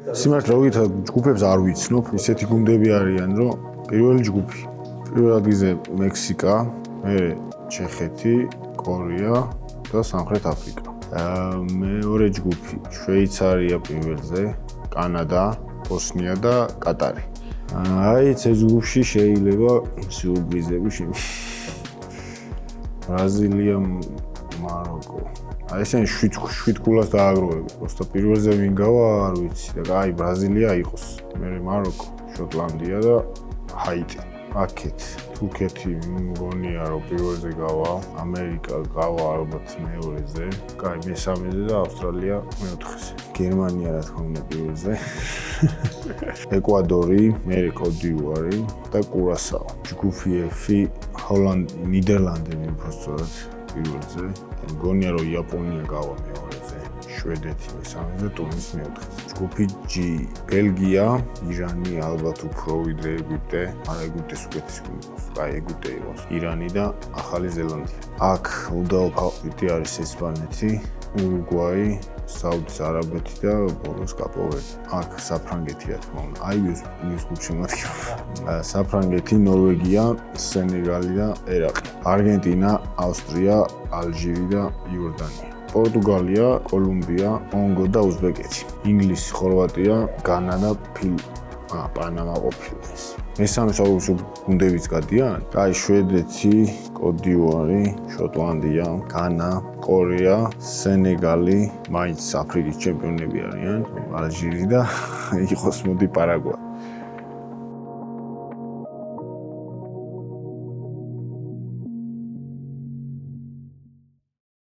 სიმართლე გითხრათ, ჯგუფებს არ ვიცნობ, ისეთი გუნდები არიან, რომ პირველი ჯგუფი. პირველ ადგილზე მექსიკა, მერე ჩეხეთი, კორეა და სამხრეთ აფრიკა. მეორე ჯგუფი შვეიცარია პირველზე, კანადა, ბოსნია და კატარი. აი, ეს ჯგუფში შეიძლება სიურპრიზები შემოგვიყვანოს. ბრაზილია, მაროკო. აი ესენი 7 გულას დააგროვები. просто პირველზე ვინ გავა, არ ვიცი და აი ბრაზილია იყოს. მერე მაროკო, შოტლანდია და ჰაიტი. აქეთ თურქეთი მგონია რომ პირველზე გავა, ამერიკა გავა ალბათ მეორეზე, კაი მესამეზე და ავსტრალია მეოთხეზე. გერმანია რა თქმა უნდა პირველზე. ეკვადორი, მერე კოდივუარი და კურასაო. ჯგუფი F, ნიდერლანდები უფრო სწორად პირველზე. მგონია რომ იაპონია გავა მეორეზე, შვედეთი მესამეზე, ტუნისი მეოთხეზე. ჯგუფი G, ბელგია, ირანი ალბათ უფრო ვიდრე ეგვიპტე, მაგრამ ეგვიპტეს უკეთესი გუნდს. კაი ეგვიპტე იყოს, ირანი და ახალი ზელანდია. აქ უდაო ფავორიტი არის ესპანეთი, ურუგვაი, საუდის არაბეთი და ბოლოს კაპოვერდი. აქ საფრანგეთი რა თქმა უნდა. აი ეს ჯგუფში მათქება. საფრანგეთი, ნორვეგია, სენეგალი და ერაყი. არგენტინა, ავსტრია, ალჟირი და იორდანია. პორტუგალია, კოლუმბია, კონგო და უზბეკეთი. ინგლისი, ხორვატია, განა და პანამა ყოფილა ეს. მესამე საუკუნეში გუნდებიც გადიან. აი შვედეთი, კოდივუარი, შოტლანდია, განა, კორეა, სენეგალი, მაინც აფრიკის ჩემპიონები არიან, ალჟირი და იყოს მოდი პარაგვაი.